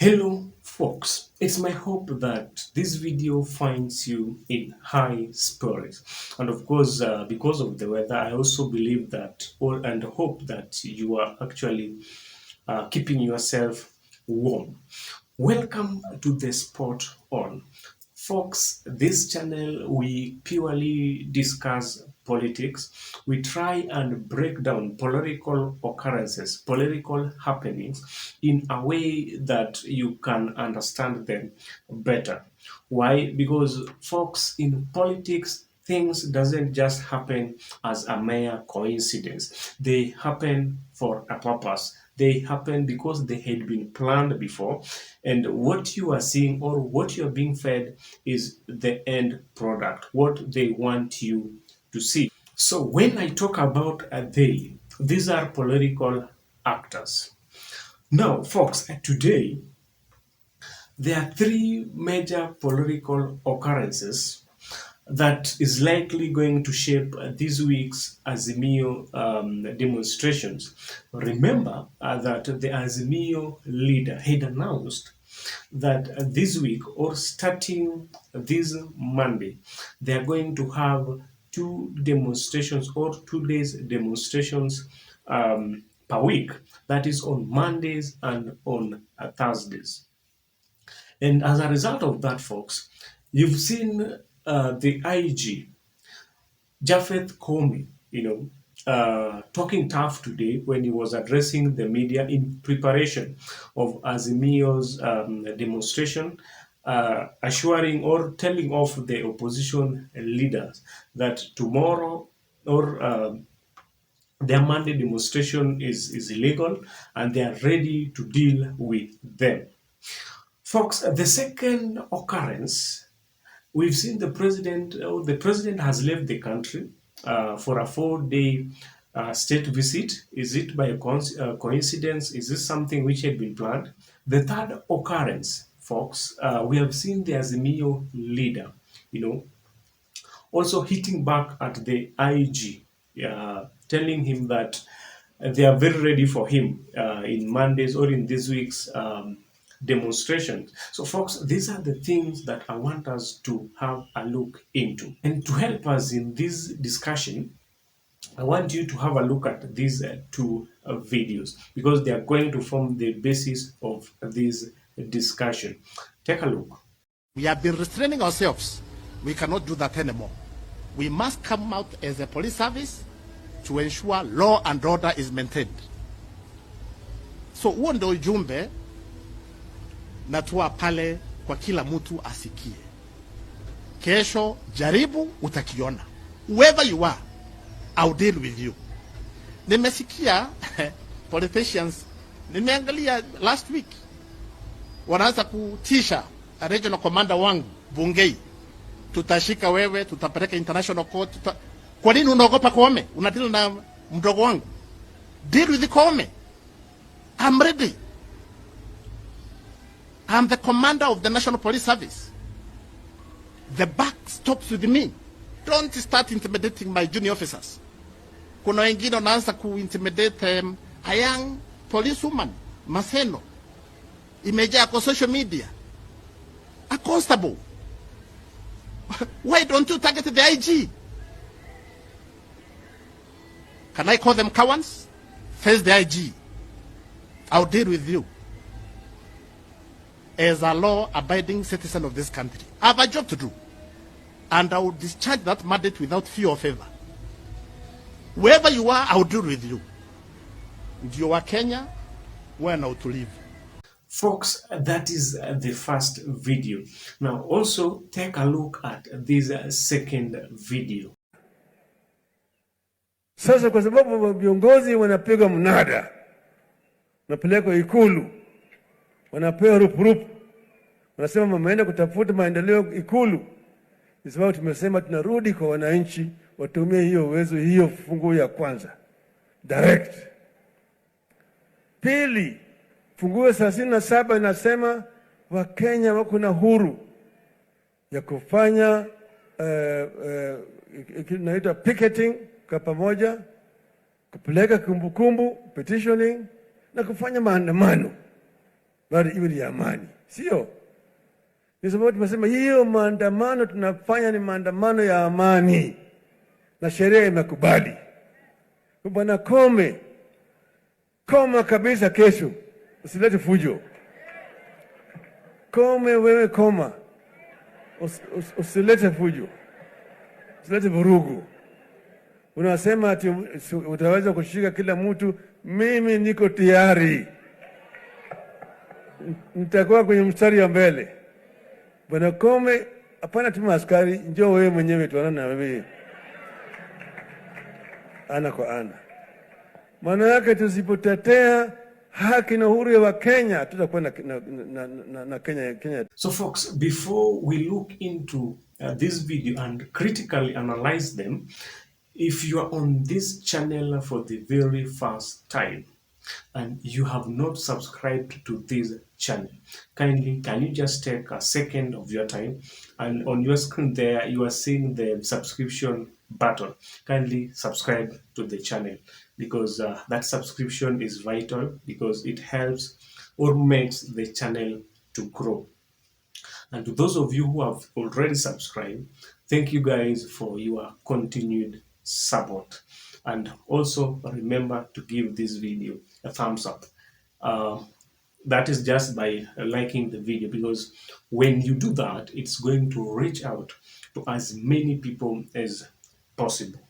Hello folks, it's my hope that this video finds you in high spirits, and of course because of the weather I also believe that and hope that you are actually keeping yourself warm. Welcome to the Spot On. Folks, this channel we purely discuss politics. We try and break down political occurrences, political happenings in a way that you can understand them better. Why? Because folks, in politics things doesn't just happen as a mere coincidence. They happen for a purpose. They happen because they had been planned before, and what you are seeing or what you're being fed is the end product, what they want you to see. So when I talk about these are political actors. Now folks, today there are three major political occurrences that is likely going to shape this week's Azimio demonstrations. Remember that the Azimio leader had announced that this week or starting this Monday, they are going to have two demonstrations or 2 days demonstrations per week. That is on Mondays and on Thursdays. And as a result of that, folks, you've seen the IG, Japheth Koome, talking tough today when he was addressing the media in preparation of Azimio's demonstration, assuring or telling off the opposition leaders that tomorrow or their Monday demonstration is illegal and they are ready to deal with them. Folks, the second occurrence, we've seen the president has left the country for a 4-day state visit. Is it by coincidence? Is this something which had been planned? The third occurrence, folks, we have seen the Azimio leader, also hitting back at the IG, telling him that they are very ready for him in Mondays or in this week's demonstrations. So folks, these are the things that I want us to have a look into. And to help us in this discussion, I want you to have a look at these two videos because they are going to form the basis of this discussion. Take a look. We have been restraining ourselves. We cannot do that anymore. We must come out as a police service to ensure law and order is maintained. So huo ndio ujumbe natua pale kwa kila mtu asikie. Kesho jaribu utakiona. Whoever you are, I'll deal with you. Nimesikia politicians, nimeangalia last week wanaanza kutisha regional commander wangu Bungei, tutashika wewe, tutapeleka international court. Kwa nini unaogopa Koome? Unadeal na mdogo wangu. Deal with the Koome. I'm ready. I'm the commander of the National Police Service. The buck stops with me. Don't start intimidating my junior officers. Kuna wengine wanaanza intimidate a young policewoman, Maseno. Imejaa kwa social media. A constable. Why don't you target the IG? Can I call them cowards? Face the IG. I'll deal with you. As a law-abiding citizen of this country, I have a job to do. And I will discharge that mandate without fear or favor. Wherever you are, I will deal with you. Ndio wa Kenya, wewe na utulivu. Folks, that is the first video. Now also take a look at this second video. Sasa kwa sababu viongozi wanapiga mnada, wanapelekwa Ikulu, wanapewa rupurupu, wanasema mameenda kutafuta maendeleo Ikulu. Ni sababu tumesema tunarudi kwa wananchi watumie hiyo uwezo, hiyo funguo ya kwanza direct. Pili, funguo 37 inasema Wakenya wako na huru ya kufanya inaitwa picketing kwa pamoja, kupeleka kumbukumbu petitioning na kufanya maandamano bali iwe ni amani, sio? Ni sababu tumesema hiyo maandamano tunafanya ni maandamano ya amani na sheria imekubali. Bwana koma kabisa, kesho usilete fujo. Wewe koma, usilete fujo, usilete vurugu. Unasema ati utaweza kushika kila mtu. Mimi niko tayari, nitakuwa kwenye mstari wa mbele. Bwana Kome, hapana tuma askari, njoo wewe mwenyewe tuonane na wewe ana kwa ana. Maana yake tusipotetea haki na uhuru wa Kenya tutakuwa na Kenya. So folks, before we look into this video and critically analyze them, if you are on this channel for the very first time and you have not subscribed to this channel, kindly can you just take a second of your time, and on your screen there you are seeing the subscription button. Kindly subscribe to the channel, because that subscription is vital, because it helps or makes the channel to grow. And to those of you who have already subscribed, thank you guys for your continued support. And also remember to give this video a thumbs up. That is just by liking the video, because when you do that, it's going to reach out to as many people as possible.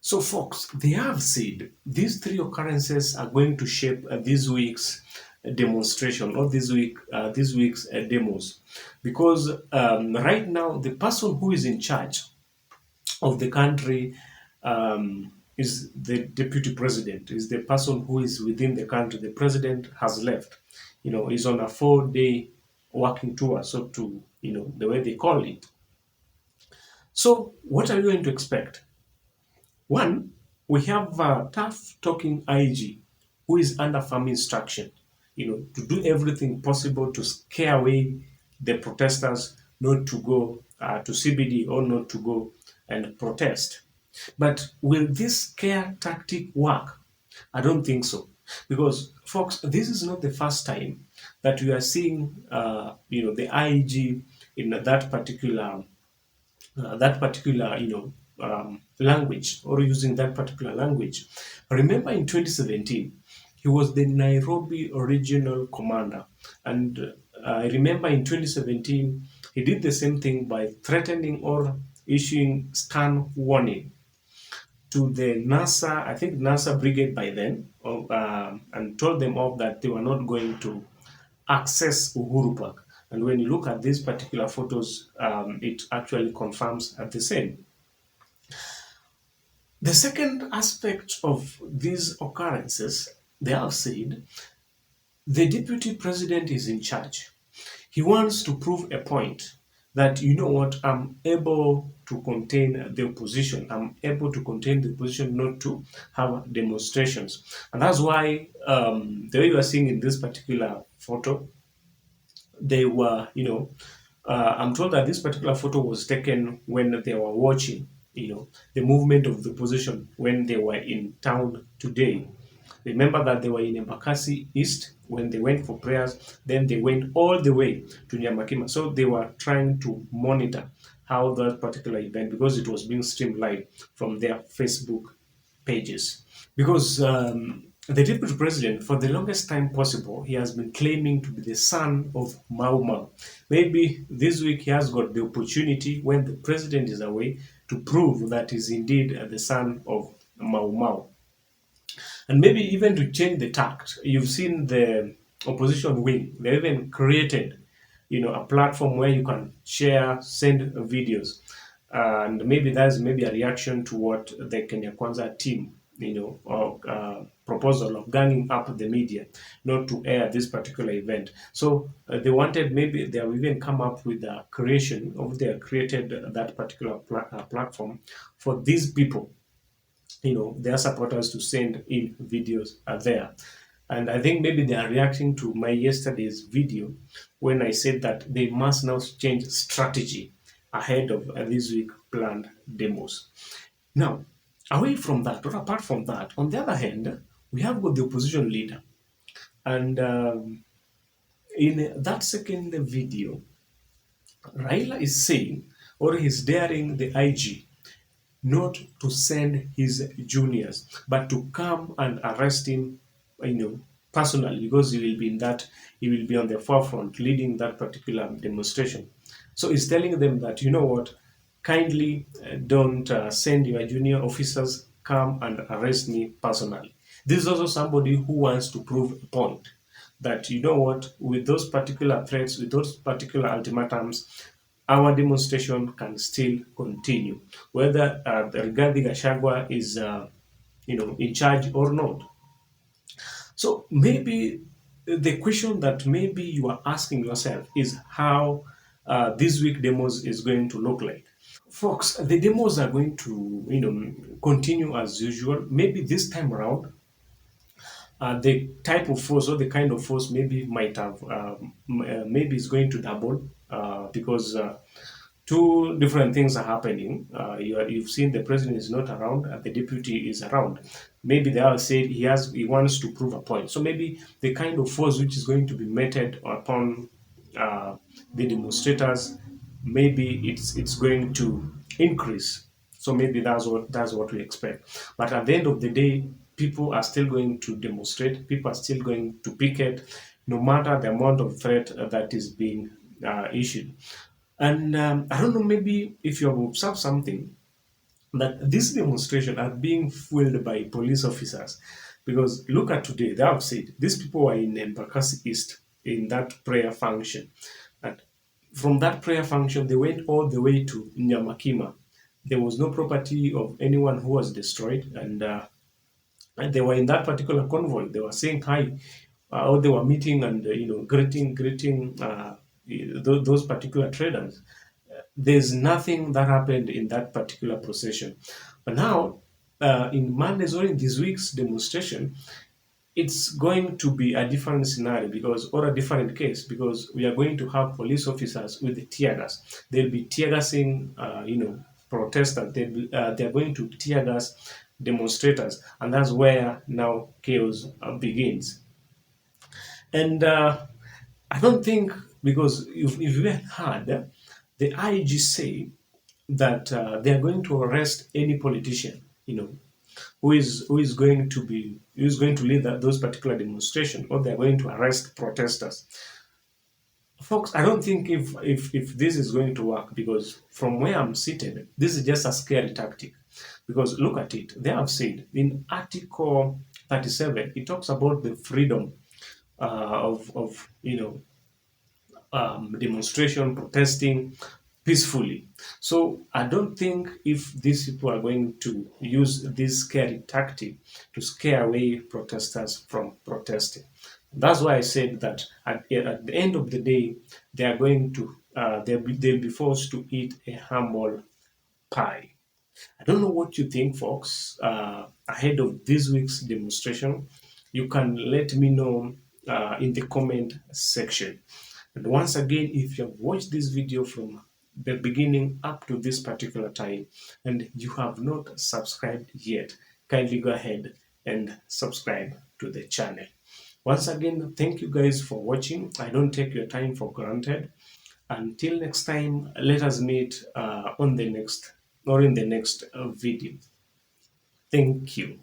So folks, they have said these three occurrences are going to shape this week's demonstration, or this week's demos, because right now the person who is in charge of the country is the deputy president, is the person who is within the country. The president has left, he's on a 4-day working tour, so to, the way they call it. So what are you going to expect? One, we have a tough talking IG who is under firm instruction, to do everything possible to scare away the protesters not to go to CBD, or not to go and protest. But will this scare tactic work? I don't think so. Because, folks, this is not the first time that we are seeing, the IG in that particular, language, or using that particular language. Remember in 2017, he was the Nairobi regional commander. And I remember in 2017, he did the same thing by threatening or issuing stern warning to the NASA brigade by then, and told them off that they were not going to access Uhuru Park. And when you look at these particular photos, it actually confirms the same. The second aspect of these occurrences, they have said, the deputy president is in charge. He wants to prove a point that, I'm able to contain the opposition. I'm able to contain the opposition not to have demonstrations. And that's why the way you are seeing in this particular photo, they were, I'm told that this particular photo was taken when they were watching, the movement of the opposition when they were in town today. Remember that they were in Embakasi East when they went for prayers. Then they went all the way to Nyamakima. So they were trying to monitor how that particular event, because it was being streamed live from their Facebook pages. Because the deputy president, for the longest time possible, he has been claiming to be the son of Mau Mau. Maybe this week he has got the opportunity, when the president is away, to prove that he's indeed the son of Mau Mau. And maybe even to change the tact. You've seen the opposition wing. They even created, a platform where you can share, send videos. And maybe that's a reaction to what the Kenya Kwanza team, proposal of ganging up the media not to air this particular event. So they wanted, maybe they have even come up with a creation of, they have created that particular platform for these people, their supporters, to send in videos there. And I think maybe they are reacting to my yesterday's video when I said that they must now change strategy ahead of this week planned demos. Now, away from that, or apart from that, on the other hand, we have got the opposition leader. And In that second video, Raila is saying, or he's daring the IG not to send his juniors, but to come and arrest him, personally, because he will be on the forefront leading that particular demonstration. So he's telling them that, you know what, kindly don't send your junior officers, come and arrest me personally. This is also somebody who wants to prove a point that, you know what, with those particular threats, with those particular ultimatums, our demonstration can still continue, whether the Rigathi Gachagua is, in charge or not. So maybe the question that maybe you are asking yourself is how this week demos is going to look like. Folks, the demos are going to, continue as usual. Maybe this time around, the type of force or the kind of force maybe might have, maybe is going to double, because two different things are happening. You've seen the president is not around, and the deputy is around. Maybe they have said he wants to prove a point. So maybe the kind of force which is going to be meted upon uh, the demonstrators, maybe it's going to increase. So maybe that's what we expect. But at the end of the day, people are still going to demonstrate. People are still going to picket, no matter the amount of threat that is being issued. And I don't know, maybe if you have observed something, that this demonstration are being fueled by police officers. Because look at today, they have said these people were in Embakasi East in that prayer function. And from that prayer function, they went all the way to Nyamakima. There was no property of anyone who was destroyed. And they were in that particular convoy. They were saying hi, or they were meeting and greeting those particular traders. There's nothing that happened in that particular procession. But now, in Monday's or in this week's demonstration, it's going to be a different scenario, because, or a different case, because we are going to have police officers with the tear gas. They'll be tear gassing, protesters. They're going to tear gas demonstrators, and that's where now chaos begins. And I don't think, because if you had heard the IG say that they are going to arrest any politician, who is going to lead those particular demonstration, or they are going to arrest protesters. Folks, I don't think if this is going to work, because from where I'm seated, this is just a scary tactic. Because look at it, they have said in Article 37, it talks about the freedom of demonstration, protesting peacefully. So I don't think if these people are going to use this scary tactic to scare away protesters from protesting. That's why I said that at the end of the day, they are going to they'll be forced to eat a humble pie. I don't know what you think, folks, ahead of this week's demonstration. You can let me know in the comment section. And once again, if you have watched this video from the beginning up to this particular time and you have not subscribed yet, kindly go ahead and subscribe to the channel. Once again, thank you guys for watching. I don't take your time for granted. Until next time, let us meet on the next or in the next video. Thank you.